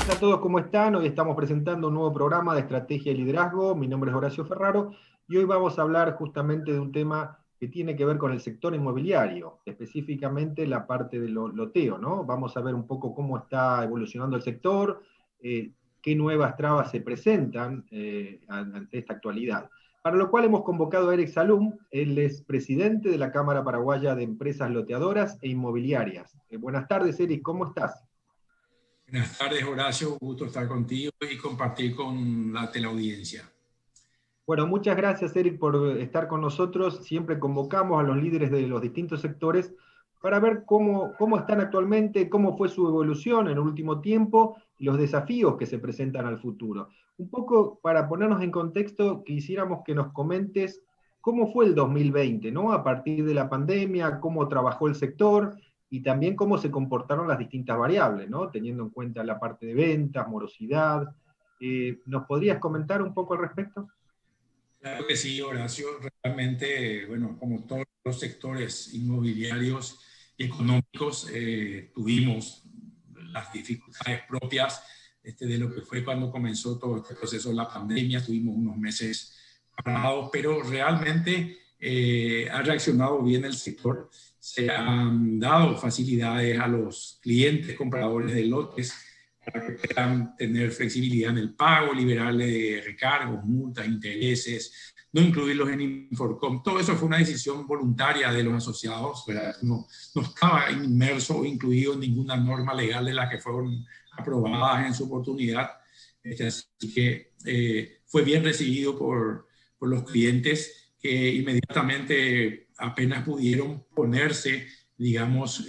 Hola a todos, ¿cómo están? Hoy estamos presentando un nuevo programa de estrategia y liderazgo. Mi nombre es Horacio Ferraro y hoy vamos a hablar justamente de un tema que tiene que ver con el sector inmobiliario, específicamente la parte de loteo, ¿no? Vamos a ver un poco cómo está evolucionando el sector, qué nuevas trabas se presentan ante esta actualidad. Para lo cual hemos convocado a Eric Salum, él es presidente de la Cámara Paraguaya de Empresas Loteadoras e Inmobiliarias. Buenas tardes, Eric, ¿cómo estás? Buenas tardes, Horacio. Gusto estar contigo y compartir con la teleaudiencia. Bueno, muchas gracias, Eric, por estar con nosotros. Siempre convocamos a los líderes de los distintos sectores para ver cómo están actualmente, cómo fue su evolución en el último tiempo y los desafíos que se presentan al futuro. Un poco para ponernos en contexto, quisiéramos que nos comentes cómo fue el 2020, ¿no? A partir de la pandemia, cómo trabajó el sector y también cómo se comportaron las distintas variables, ¿no? Teniendo en cuenta la parte de ventas, morosidad. ¿Nos podrías comentar un poco al respecto? Claro que sí, Horacio. Realmente, bueno, como todos los sectores inmobiliarios y económicos, tuvimos las dificultades propias de lo que fue cuando comenzó todo este proceso de la pandemia. Tuvimos unos meses parados, pero realmente ha reaccionado bien el sector. Se han dado facilidades a los clientes compradores de lotes para que puedan tener flexibilidad en el pago, liberarle de recargos, multas, intereses, no incluirlos en Inforcom. Todo eso fue una decisión voluntaria de los asociados, ¿verdad? No estaba inmerso o incluido en ninguna norma legal de las que fueron aprobadas en su oportunidad. Así que fue bien recibido por los clientes que inmediatamente apenas pudieron ponerse, digamos,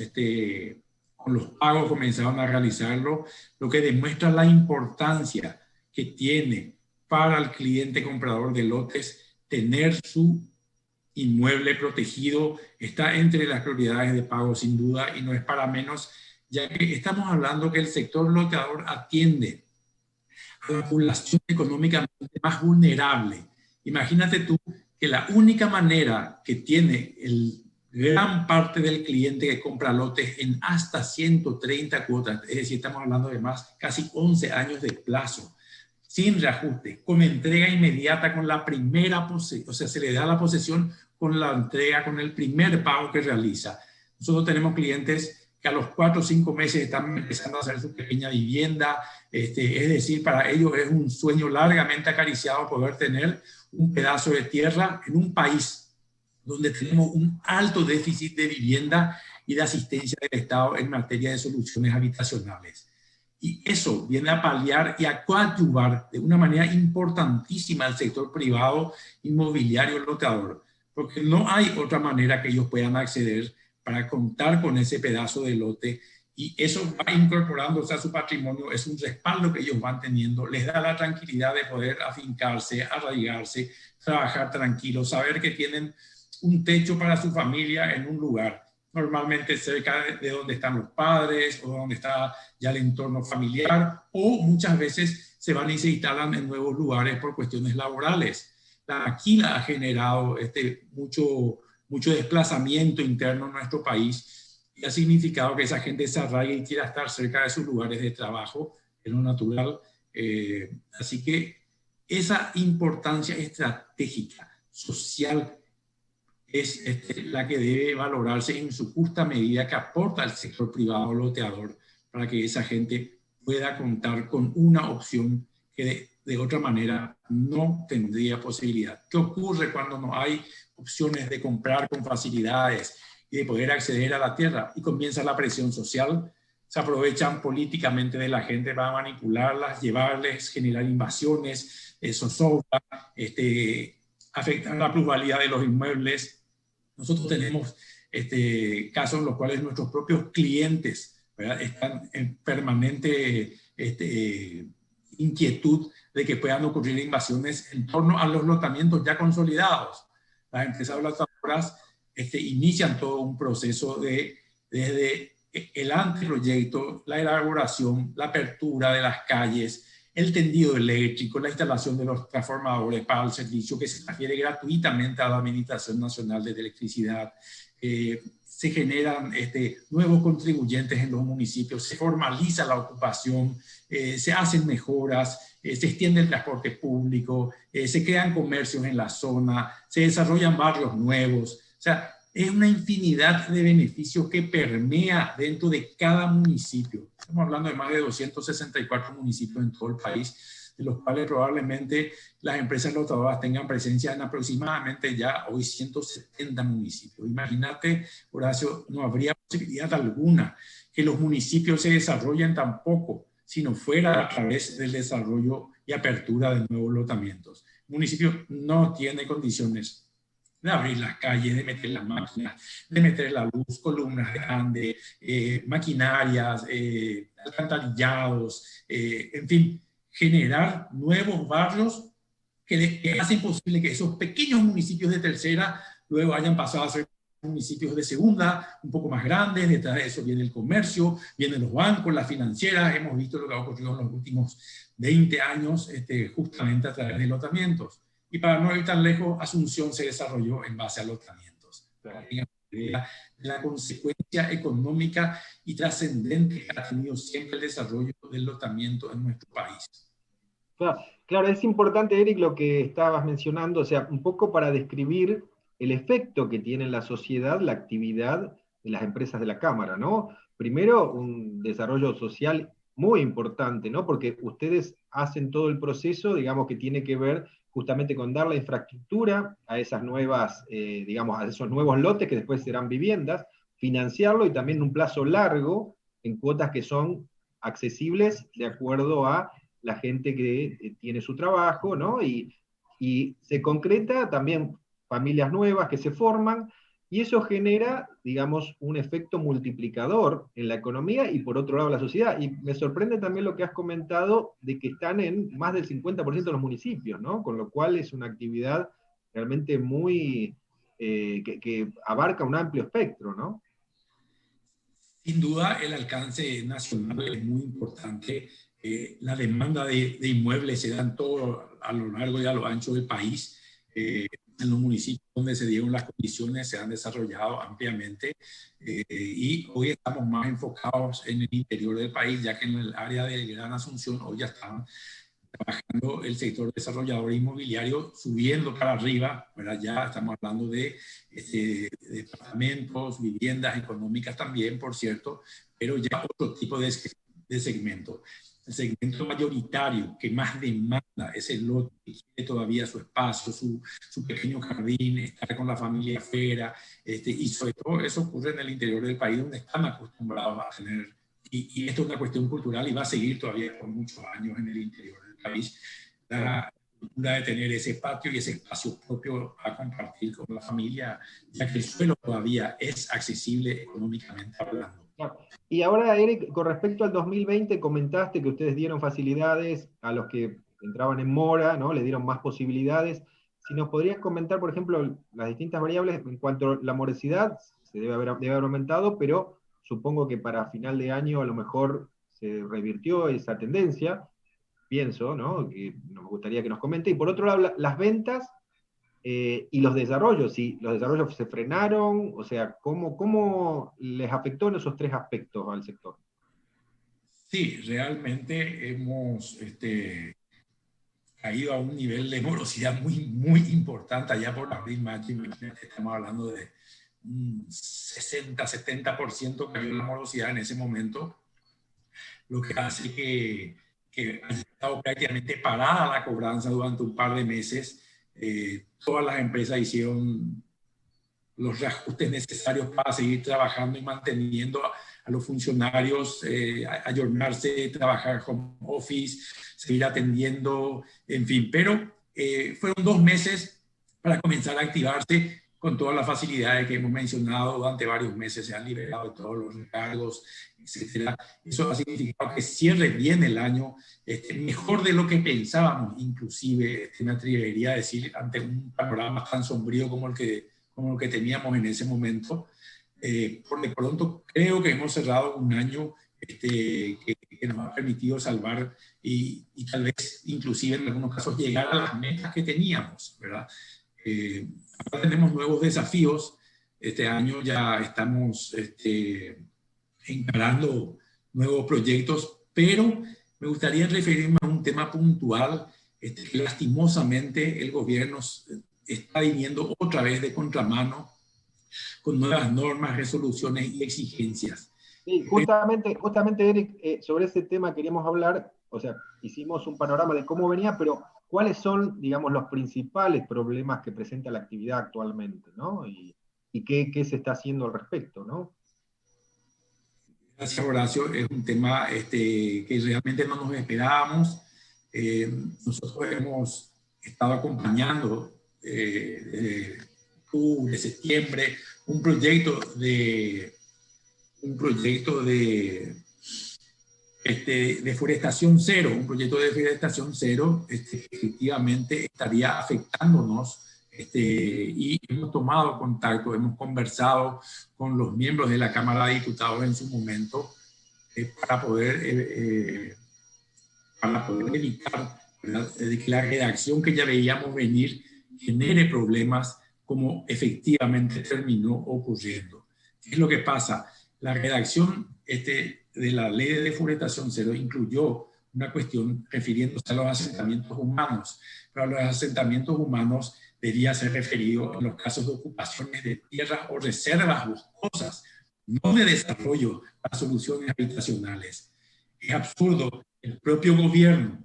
con los pagos comenzaron a realizarlo, lo que demuestra la importancia que tiene para el cliente comprador de lotes tener su inmueble protegido. Está entre las prioridades de pago sin duda y no es para menos, ya que estamos hablando que el sector loteador atiende a la población económicamente más vulnerable. Imagínate tú que la única manera que tiene gran parte del cliente que compra lotes en hasta 130 cuotas, es decir, estamos hablando de más, casi 11 años de plazo, sin reajuste, con entrega inmediata con la primera posesión, o sea, se le da la posesión con la entrega, con el primer pago que realiza. Nosotros tenemos clientes que a los 4 o 5 meses están empezando a hacer su pequeña vivienda, es decir, para ellos es un sueño largamente acariciado poder tener un pedazo de tierra en un país donde tenemos un alto déficit de vivienda y de asistencia del Estado en materia de soluciones habitacionales. Y eso viene a paliar y a coadyuvar de una manera importantísima al sector privado inmobiliario loteador, porque no hay otra manera que ellos puedan acceder para contar con ese pedazo de lote, y eso va incorporándose a su patrimonio, es un respaldo que ellos van teniendo, les da la tranquilidad de poder afincarse, arraigarse, trabajar tranquilos, saber que tienen un techo para su familia en un lugar, normalmente cerca de donde están los padres o donde está ya el entorno familiar, o muchas veces se van y se instalan en nuevos lugares por cuestiones laborales. La maquila ha generado mucho desplazamiento interno en nuestro país y ha significado que esa gente se arraigue y quiera estar cerca de sus lugares de trabajo, en lo natural. Así que esa importancia estratégica, social, es la que debe valorarse en su justa medida que aporta el sector privado loteador para que esa gente pueda contar con una opción que de otra manera no tendría posibilidad. ¿Qué ocurre cuando no hay opciones de comprar con facilidades y de poder acceder a la tierra? Y comienza la presión social, se aprovechan políticamente de la gente para manipularlas, llevarles, generar invasiones, zozobra, afectar la plusvalía de los inmuebles. Nosotros tenemos casos en los cuales nuestros propios clientes, ¿verdad?, están en permanente inquietud de que puedan ocurrir invasiones en torno a los lotamientos ya consolidados. Las empresas lotadoras inician todo un proceso desde el anteproyecto, la elaboración, la apertura de las calles, el tendido eléctrico, la instalación de los transformadores para el servicio que se transfiere gratuitamente a la Administración Nacional de Electricidad. Se generan nuevos contribuyentes en los municipios, se formaliza la ocupación, se hacen mejoras, se extiende el transporte público, se crean comercios en la zona, se desarrollan barrios nuevos. O sea, es una infinidad de beneficios que permea dentro de cada municipio. Estamos hablando de más de 264 municipios en todo el país, de los cuales probablemente las empresas lotadoras tengan presencia en aproximadamente ya hoy 170 municipios. Imagínate, Horacio, no habría posibilidad alguna que los municipios se desarrollen tampoco si no fuera a través del desarrollo y apertura de nuevos lotamientos. El municipio no tiene condiciones de abrir las calles, de meter las máquinas, de meter la luz, columnas grandes, maquinarias, alcantarillados, en fin, generar nuevos barrios que hacen posible que esos pequeños municipios de tercera luego hayan pasado a ser municipios de segunda, un poco más grandes. Detrás de eso viene el comercio, vienen los bancos, las financieras. Hemos visto lo que ha ocurrido en los últimos 20 años justamente a través de lotamientos. Y para no ir tan lejos, Asunción se desarrolló en base a lotamientos. La consecuencia económica y trascendente que ha tenido siempre el desarrollo del lotamiento en nuestro país. Claro, es importante, Eric, lo que estabas mencionando, o sea, un poco para describir el efecto que tiene en la sociedad la actividad de las empresas de la Cámara, ¿no? Primero, un desarrollo social muy importante, ¿no? Porque ustedes hacen todo el proceso, digamos, que tiene que ver justamente con dar la infraestructura a esas nuevas, digamos, a esos nuevos lotes que después serán viviendas, financiarlo y también en un plazo largo, en cuotas que son accesibles de acuerdo a la gente que tiene su trabajo, ¿no? Y se concreta también familias nuevas que se forman, y eso genera, digamos, un efecto multiplicador en la economía y por otro lado la sociedad. Y me sorprende también lo que has comentado de que están en más del 50% de los municipios, ¿no? Con lo cual es una actividad realmente muy, que abarca un amplio espectro, ¿no? Sin duda, el alcance nacional es muy importante. La demanda de inmuebles se da en todo a lo largo y a lo ancho del país. En los municipios donde se dieron las condiciones se han desarrollado ampliamente y hoy estamos más enfocados en el interior del país, ya que en el área de Gran Asunción hoy ya están trabajando el sector desarrollador inmobiliario, subiendo para arriba, ¿verdad? Ya estamos hablando de departamentos, viviendas económicas también, por cierto, pero ya otro tipo de segmento. El segmento mayoritario que más demanda es el lote que quiere todavía su espacio, su pequeño jardín, estar con la familia afuera, y sobre todo eso ocurre en el interior del país donde están acostumbrados a tener, y esto es una cuestión cultural y va a seguir todavía por muchos años en el interior del país, la cultura de tener ese patio y ese espacio propio a compartir con la familia, ya que el suelo todavía es accesible económicamente hablando. Y ahora, Eric, con respecto al 2020, comentaste que ustedes dieron facilidades a los que entraban en mora, ¿no? Le dieron más posibilidades. Si nos podrías comentar, por ejemplo, las distintas variables en cuanto a la morosidad, se debe haber aumentado, pero supongo que para final de año a lo mejor se revirtió esa tendencia, pienso, ¿no? Que nos gustaría que nos comente. Y por otro lado, las ventas y los desarrollos, si los desarrollos se frenaron, o sea, ¿cómo les afectó en esos tres aspectos al sector? Sí, realmente hemos caído a un nivel de morosidad muy, muy importante allá por abril, mayo. Estamos hablando de un 60-70% cayó la morosidad en ese momento, lo que hace que haya estado prácticamente parada la cobranza durante un par de meses. Todas las empresas hicieron los reajustes necesarios para seguir trabajando y manteniendo a los funcionarios, ayornarse, trabajar home office, seguir atendiendo, en fin. Pero fueron 2 meses para comenzar a activarse con todas las facilidades que hemos mencionado. Durante varios meses se han liberado todos los recargos, etcétera. Eso ha significado que cierre bien el año, mejor de lo que pensábamos, inclusive, me atrevería a decir, ante un panorama tan sombrío como el que teníamos en ese momento. Por de pronto creo que hemos cerrado un año que nos ha permitido permitido salvar y tal vez inclusive en algunos casos llegar a las metas que teníamos, ¿verdad? Ahora tenemos nuevos desafíos. Este año ya estamos encarando nuevos proyectos, pero me gustaría referirme a un tema puntual que lastimosamente el gobierno está viniendo otra vez de contramano con nuevas normas, resoluciones y exigencias. Sí, justamente Eric, sobre ese tema queríamos hablar, o sea, hicimos un panorama de cómo venía, pero ¿cuáles son, digamos, los principales problemas que presenta la actividad actualmente, ¿no? Y qué se está haciendo al respecto, ¿no? Gracias, Horacio. Es un tema que realmente no nos esperábamos. Nosotros hemos estado acompañando desde octubre, de septiembre, un proyecto de deforestación cero, un proyecto de deforestación cero que efectivamente estaría afectándonos, y hemos tomado contacto, hemos conversado con los miembros de la Cámara de Diputados en su momento para poder evitar, ¿verdad?, de que la redacción que ya veíamos venir genere problemas como efectivamente terminó ocurriendo. ¿Qué es lo que pasa? La redacción de la ley de deforestación cero incluyó una cuestión refiriéndose a los asentamientos humanos, pero a los asentamientos humanos debía ser referido en los casos de ocupaciones de tierras o reservas boscosas, no de desarrollo para soluciones habitacionales. Es absurdo, el propio gobierno,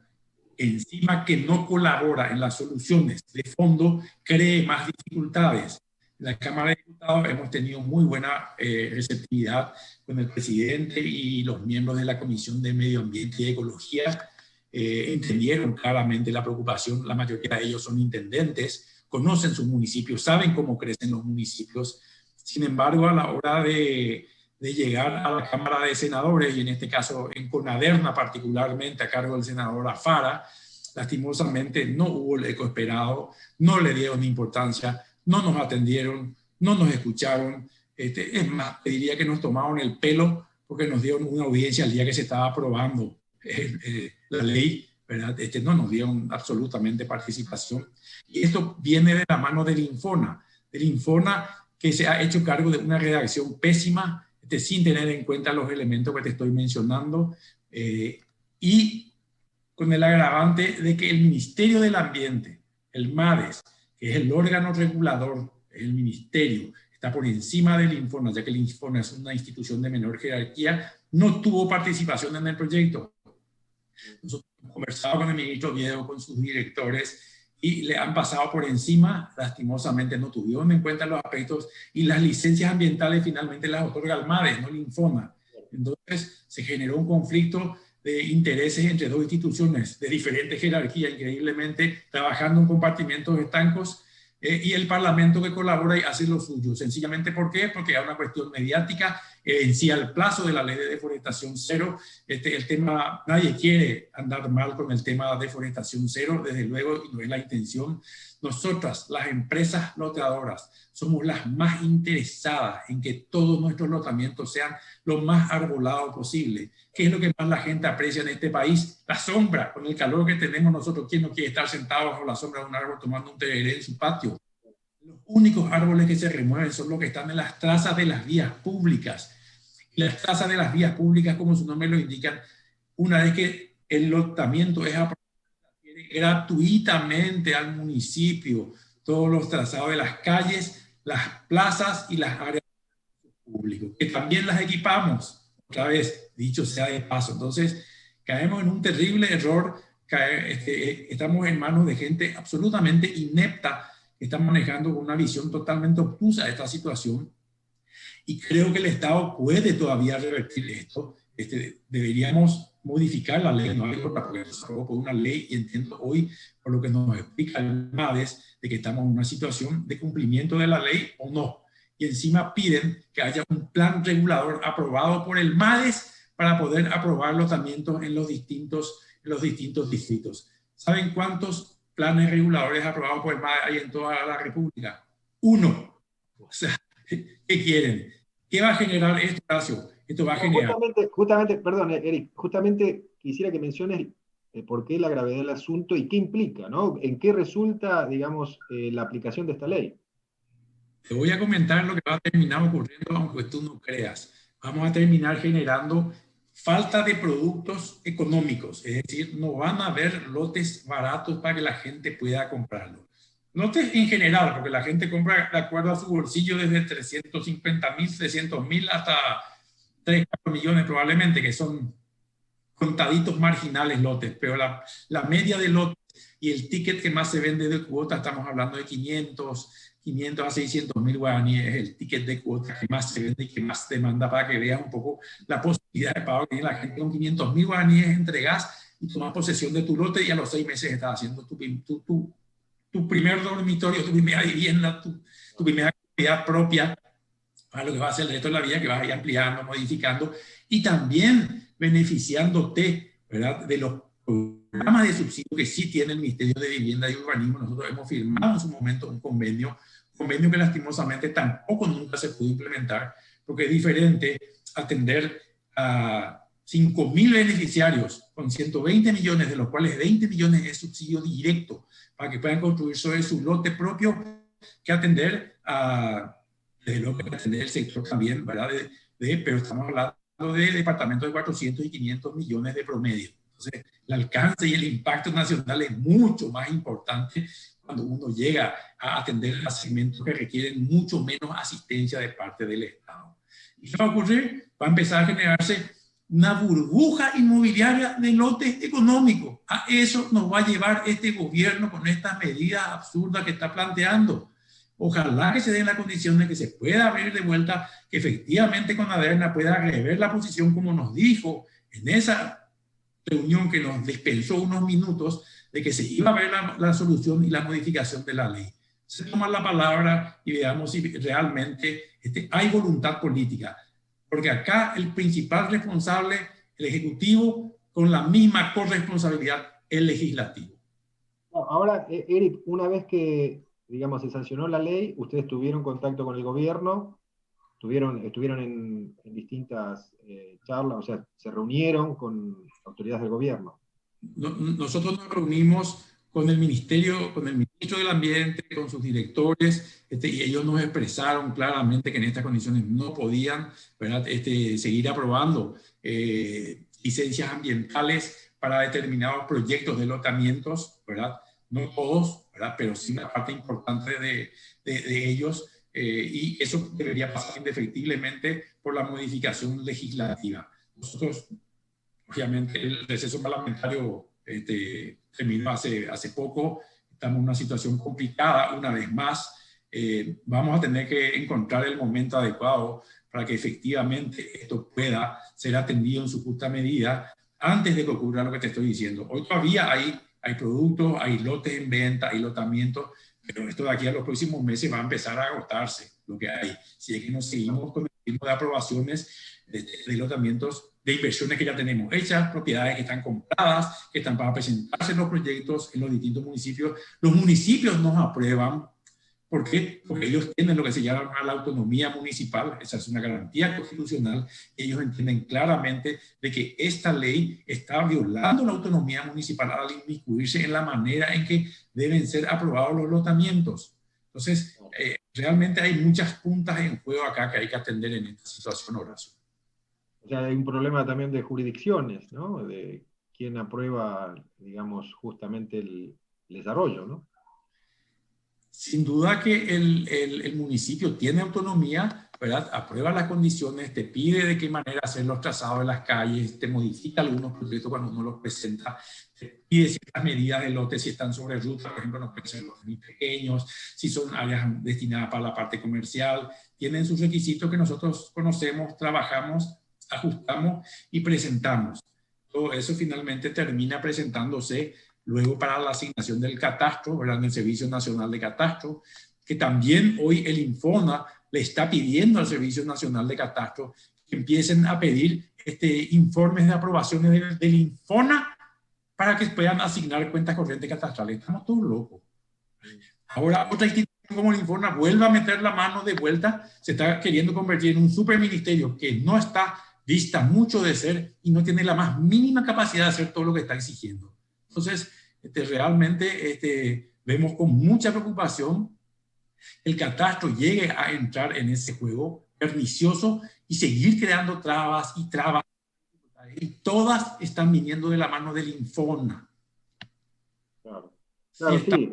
encima que no colabora en las soluciones de fondo, cree más dificultades. En la Cámara de Diputados hemos tenido muy buena receptividad con el presidente y los miembros de la Comisión de Medio Ambiente y Ecología. Entendieron claramente la preocupación. La mayoría de ellos son intendentes, conocen sus municipios, saben cómo crecen los municipios. Sin embargo, a la hora de llegar a la Cámara de Senadores, y en este caso en Conaderna particularmente a cargo del senador Alfara, lastimosamente no hubo el eco esperado, no le dieron importancia, no nos atendieron, no nos escucharon. Es más, te diría que nos tomaron el pelo porque nos dieron una audiencia el día que se estaba aprobando la ley, ¿verdad? No nos dieron absolutamente participación. Y esto viene de la mano del Infona que se ha hecho cargo de una redacción pésima, sin tener en cuenta los elementos que te estoy mencionando, y con el agravante de que el Ministerio del Ambiente, el MADES, que es el órgano regulador, el ministerio, está por encima del Infona, ya que el Infona es una institución de menor jerarquía, no tuvo participación en el proyecto. Nosotros hemos conversado con el ministro Viedo, con sus directores, y le han pasado por encima. Lastimosamente no tuvieron en cuenta los aspectos, y las licencias ambientales finalmente las otorga el MADES, no el Infona. Entonces se generó un conflicto de intereses entre dos instituciones de diferente jerarquía, increíblemente trabajando en compartimentos estancos, y el Parlamento que colabora y hace lo suyo. Sencillamente, ¿por qué? Porque hay una cuestión mediática, vencía el plazo de la ley de deforestación cero. El tema, nadie quiere andar mal con el tema de deforestación cero, desde luego, y no es la intención. Nosotras, las empresas loteadoras, somos las más interesadas en que todos nuestros lotamientos sean lo más arbolados posible. ¿Qué es lo que más la gente aprecia en este país? La sombra. Con el calor que tenemos nosotros, ¿quién no quiere estar sentado bajo la sombra de un árbol tomando un tereré en su patio? Los únicos árboles que se remueven son los que están en las trazas de las vías públicas. Y las trazas de las vías públicas, como su nombre lo indican, una vez que el lotamiento es aprobado gratuitamente al municipio, todos los trazados de las calles, las plazas y las áreas públicas, que también las equipamos. Otra vez, dicho sea de paso. Entonces, caemos en un terrible error. Estamos en manos de gente absolutamente inepta que está manejando con una visión totalmente obtusa de esta situación. Y creo que el Estado puede todavía revertir esto. Deberíamos modificar la ley, no hay otra, porque se aprobó por una ley, y entiendo hoy, por lo que nos explica el MADES, de que estamos en una situación de cumplimiento de la ley o no. Y encima piden que haya un plan regulador aprobado por el MADES para poder aprobar lotamientos en los distintos distritos. ¿Saben cuántos planes reguladores aprobados por el MADES hay en toda la República? 1. O sea, ¿qué quieren? ¿Qué va a generar esto, Horacio? esto va a No, generar. justamente, perdón, Eric, justamente quisiera que menciones por qué la gravedad del asunto y qué implica, ¿no? ¿En qué resulta, digamos, la aplicación de esta ley? Te voy a comentar lo que va a terminar ocurriendo, aunque tú no creas. Vamos a terminar generando falta de productos económicos, es decir, no van a haber lotes baratos para que la gente pueda comprarlo. Lotes en general, porque la gente compra de acuerdo a su bolsillo desde 350.000, 600.000 hasta 3, 4 millones probablemente, que son contaditos marginales lotes, pero la media de lotes y el ticket que más se vende de cuota, estamos hablando de 500 a 600.000 guaraníes, es el ticket de cuota que más se vende y que más demanda, para que veas un poco la posibilidad de pago que tiene la gente. Con 500.000 guaraníes entregas y tomas posesión de tu lote y a los 6 meses estás haciendo tu primer dormitorio, tu primera vivienda, tu primera actividad propia, para lo que va a ser el resto de la vida, que vas a ir ampliando, modificando y también beneficiándote, ¿verdad?, de los programas de subsidio que sí tiene el Ministerio de Vivienda y Urbanismo. Nosotros hemos firmado en su momento un convenio que lastimosamente tampoco nunca se pudo implementar, porque es diferente atender a 5.000 beneficiarios con 120 millones, de los cuales 20 millones es subsidio directo para que puedan construir sobre su lote propio, que atender a, desde luego, que atender el sector también, ¿verdad? Pero estamos hablando de departamentos de 400 y 500 millones de promedio. Entonces, el alcance y el impacto nacional es mucho más importante cuando uno llega a atender a segmentos que requieren mucho menos asistencia de parte del Estado. ¿Y qué va a ocurrir? Va a empezar a generarse una burbuja inmobiliaria de lotes económicos. A eso nos va a llevar este gobierno con estas medidas absurdas que está planteando. Ojalá que se den las condiciones, que se pueda abrir de vuelta, que efectivamente Conaderna pueda rever la posición como nos dijo en esa reunión que nos dispensó unos minutos, de que se iba a ver la solución y la modificación de la ley. Se toma la palabra y veamos si realmente hay voluntad política. Porque acá el principal responsable, el Ejecutivo, con la misma corresponsabilidad, el Legislativo. Ahora, Eric, una vez que, digamos, se sancionó la ley, ustedes tuvieron contacto con el gobierno, estuvieron en distintas charlas, o sea, se reunieron con autoridades del gobierno. Nosotros nos reunimos con el ministerio, con el ministro del Ambiente, con sus directores, y ellos nos expresaron claramente que en estas condiciones no podían, ¿verdad?, seguir aprobando licencias ambientales para determinados proyectos de lotamientos, ¿verdad? No todos, ¿verdad?, pero sí una parte importante de ellos, y eso debería pasar indefectiblemente por la modificación legislativa. Nosotros, obviamente, el receso parlamentario terminó hace poco, estamos en una situación complicada una vez más. Vamos a tener que encontrar el momento adecuado para que efectivamente esto pueda ser atendido en su justa medida antes de que ocurra lo que te estoy diciendo. Hoy todavía hay productos, hay lotes en venta, hay lotamientos, pero esto de aquí a los próximos meses va a empezar a agotarse lo que hay. Si es que nos seguimos con el ritmo de aprobaciones de lotamientos, de inversiones que ya tenemos hechas, propiedades que están compradas, que están para presentarse en los proyectos en los distintos municipios. Los municipios nos aprueban. ¿Por qué? Porque ellos tienen lo que se llama la autonomía municipal, esa es una garantía constitucional. Ellos entienden claramente de que esta ley está violando la autonomía municipal al inmiscuirse en la manera en que deben ser aprobados los lotamientos. Entonces, realmente hay muchas puntas en juego acá que hay que atender en esta situación, Horacio. O sea, hay un problema también de jurisdicciones, ¿no? De quién aprueba, digamos, justamente el desarrollo, ¿no? Sin duda que el municipio tiene autonomía, ¿verdad? Aprueba las condiciones, te pide de qué manera hacer los trazados de las calles, te modifica algunos proyectos cuando uno los presenta, te pide ciertas medidas de lotes si están sobre ruta, por ejemplo, no pueden ser lotes muy pequeños, si son áreas destinadas para la parte comercial, tienen sus requisitos que nosotros conocemos, trabajamos, ajustamos y presentamos. Todo eso finalmente termina presentándose luego para la asignación del catastro, ¿verdad?, en el Servicio Nacional de Catastro, que también hoy el Infona le está pidiendo al Servicio Nacional de Catastro que empiecen a pedir informes de aprobaciones del Infona para que puedan asignar cuentas corrientes catastrales. Estamos todos locos. Ahora otra institución como el Infona vuelve a meter la mano de vuelta, se está queriendo convertir en un superministerio que no está dista mucho de ser y no tiene la más mínima capacidad de hacer todo lo que está exigiendo. Entonces, realmente vemos con mucha preocupación el catastro llegue a entrar en ese juego pernicioso y seguir creando trabas y trabas. Y todas están viniendo de la mano del Infona. Claro, claro, sí.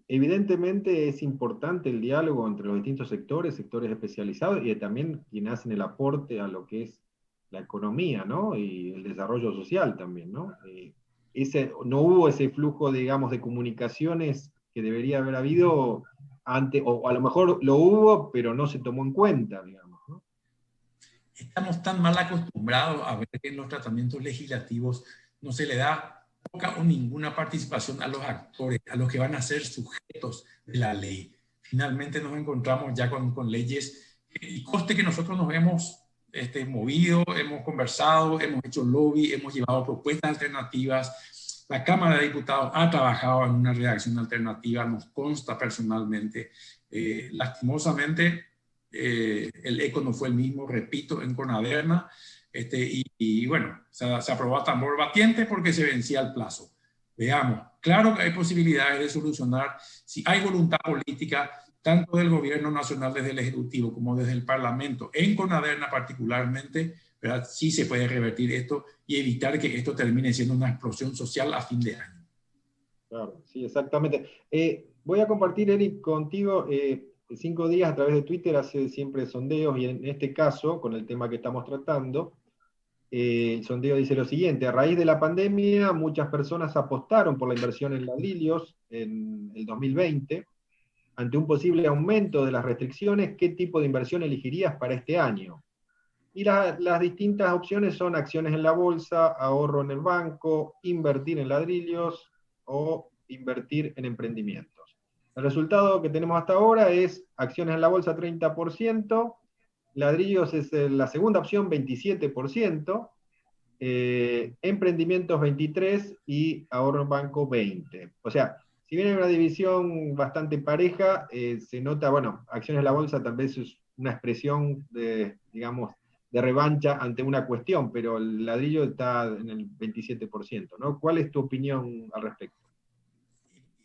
Evidentemente es importante el diálogo entre los distintos sectores, sectores especializados y también quienes hacen el aporte a lo que es la economía, ¿no? Y el desarrollo social también, ¿no? No hubo ese flujo, digamos, de comunicaciones que debería haber habido antes, o a lo mejor lo hubo, pero no se tomó en cuenta, digamos, ¿no? Estamos tan mal acostumbrados a ver que en los tratamientos legislativos no se le da poca o ninguna participación a los actores, a los que van a ser sujetos de la ley. Finalmente nos encontramos ya con leyes, y coste que nosotros nos hemos movido, hemos conversado, hemos hecho lobby, hemos llevado propuestas alternativas. La Cámara de Diputados ha trabajado en una redacción alternativa, nos consta personalmente. Lastimosamente, el eco no fue el mismo, repito, en Conaderna, y bueno, se aprobó a tambor batiente porque se vencía el plazo. Veamos, claro que hay posibilidades de solucionar, si hay voluntad política, tanto del gobierno nacional desde el Ejecutivo como desde el Parlamento, en Conaderna particularmente, ¿verdad? Sí se puede revertir esto y evitar que esto termine siendo una explosión social a fin de año. Claro, sí, exactamente. Voy a compartir, Eric, contigo 5 días a través de Twitter, hace siempre sondeos, y en este caso, con el tema que estamos tratando, el sondeo dice lo siguiente: a raíz de la pandemia, muchas personas apostaron por la inversión en ladrillos en el 2020. Ante un posible aumento de las restricciones, ¿qué tipo de inversión elegirías para este año? Y las distintas opciones son acciones en la bolsa, ahorro en el banco, invertir en ladrillos o invertir en emprendimientos. El resultado que tenemos hasta ahora es acciones en la bolsa 30%, ladrillos es la segunda opción 27%, emprendimientos 23% y ahorro en banco 20%. O sea, si bien hay una división bastante pareja, se nota, bueno, acciones en la bolsa tal vez es una expresión de, digamos, de revancha ante una cuestión, pero el ladrillo está en el 27%, ¿no? ¿Cuál es tu opinión al respecto?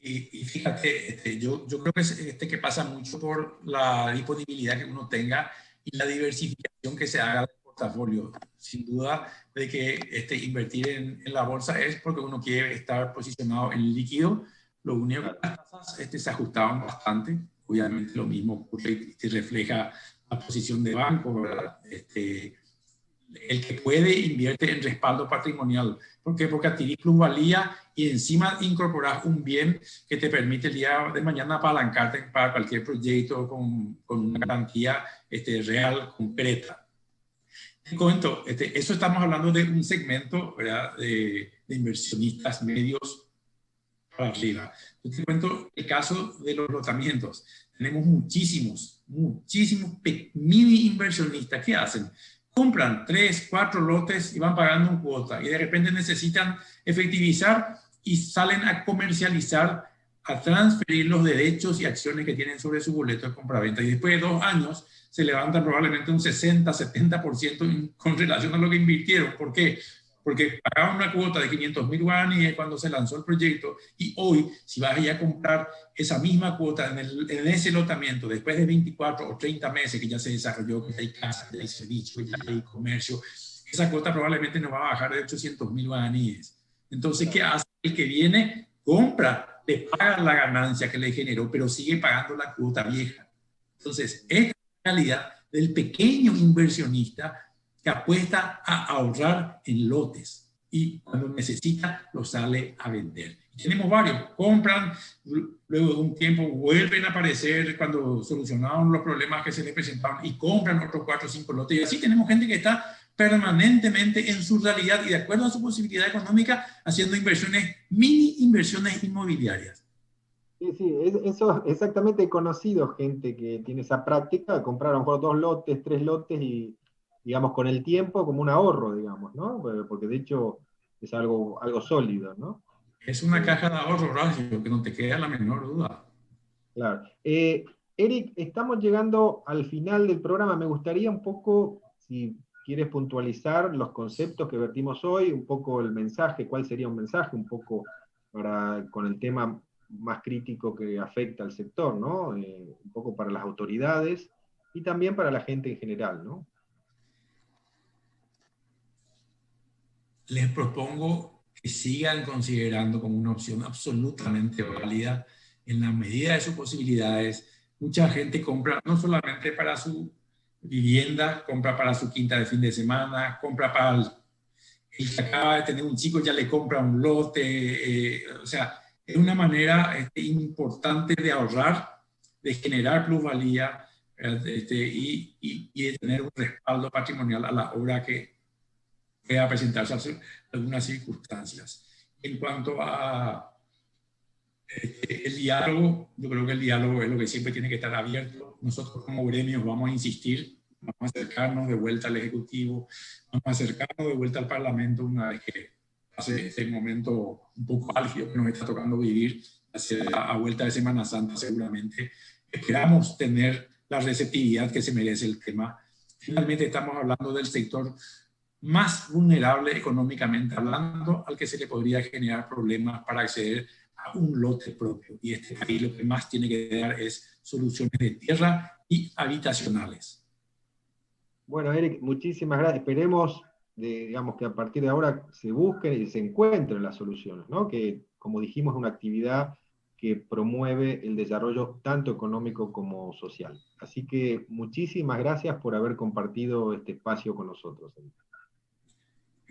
Y fíjate, yo creo que, que pasa mucho por la disponibilidad que uno tenga y la diversificación que se haga del portafolio. Sin duda de que invertir en la bolsa es porque uno quiere estar posicionado en líquido. Lo único que las tasas se ajustaban bastante. Obviamente lo mismo ocurre y refleja la posición de banco, ¿verdad? El que puede invierte en respaldo patrimonial. ¿Por qué? Porque adquirís plusvalía y encima incorporas un bien que te permite el día de mañana apalancarte para cualquier proyecto con una garantía real, concreta. Te comento, eso estamos hablando de un segmento, ¿verdad? De inversionistas medios para arriba. Yo te cuento el caso de los lotamientos. Tenemos muchísimos mini inversionistas. ¿Qué hacen? Compran 3, 4 lotes y van pagando una cuota y de repente necesitan efectivizar y salen a comercializar, a transferir los derechos y acciones que tienen sobre su boleto de compraventa, y después de 2 años se levantan probablemente un 60-70% con relación a lo que invirtieron. ¿Por qué? Porque pagaban una cuota de 500.000 guaraníes cuando se lanzó el proyecto, y hoy, si vas a ir a comprar esa misma cuota en ese lotamiento, después de 24 o 30 meses que ya se desarrolló, que ya hay casa, ya hay servicio, ya hay comercio, esa cuota probablemente no va a bajar de 800.000 guaraníes. Entonces, ¿qué hace? El que viene, compra, le paga la ganancia que le generó, pero sigue pagando la cuota vieja. Entonces, esta es la realidad del pequeño inversionista que apuesta a ahorrar en lotes y cuando necesita lo sale a vender. Y tenemos varios, compran, luego de un tiempo vuelven a aparecer cuando solucionaron los problemas que se les presentaban y compran otros 4 o 5 lotes. Y así tenemos gente que está permanentemente en su realidad y de acuerdo a su posibilidad económica haciendo inversiones, mini inversiones inmobiliarias. Sí, sí, eso exactamente. He conocido gente que tiene esa práctica, comprar a lo mejor 2 lotes, 3 lotes y, digamos, con el tiempo como un ahorro, digamos, ¿no? Porque de hecho es algo sólido, ¿no? Es una caja de ahorro, Horacio, que no te queda la menor duda. Claro. Eric, estamos llegando al final del programa. Me gustaría un poco, si ¿quieres puntualizar los conceptos que vertimos hoy? Un poco el mensaje, ¿cuál sería un mensaje? Un poco con el tema más crítico que afecta al sector, ¿no? Un poco para las autoridades y también para la gente en general, ¿no? Les propongo que sigan considerando como una opción absolutamente válida en la medida de sus posibilidades. Mucha gente compra no solamente para su vivienda, compra para su quinta de fin de semana, compra para el que acaba de tener un chico, ya le compra un lote, o sea, es una manera importante de ahorrar, de generar plusvalía y de tener un respaldo patrimonial a la obra que pueda presentarse algunas circunstancias. En cuanto a el diálogo, yo creo que el diálogo es lo que siempre tiene que estar abierto. Nosotros como gremios vamos a insistir, vamos a acercarnos de vuelta al Ejecutivo, vamos a acercarnos de vuelta al Parlamento una vez que pase este momento un poco álgido que nos está tocando vivir, a vuelta de Semana Santa seguramente. Esperamos tener la receptividad que se merece el tema. Finalmente estamos hablando del sector más vulnerable económicamente hablando, al que se le podría generar problemas para acceder a un lote propio. Y este país lo que más tiene que dar es soluciones de tierra y habitacionales. Bueno, Eric, muchísimas gracias. Esperemos, digamos, que a partir de ahora se busquen y se encuentren las soluciones, ¿no? Que, como dijimos, es una actividad que promueve el desarrollo tanto económico como social. Así que muchísimas gracias por haber compartido este espacio con nosotros.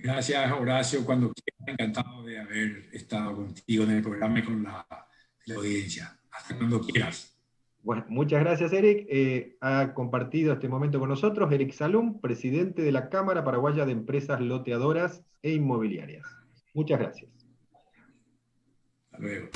Gracias, Horacio. Cuando quieras, encantado de haber estado contigo en el programa y con la audiencia. Hasta cuando quieras. Bueno, muchas gracias, Eric. Ha compartido este momento con nosotros Eric Salum, presidente de la Cámara Paraguaya de Empresas Loteadoras e Inmobiliarias. Muchas gracias. Hasta luego.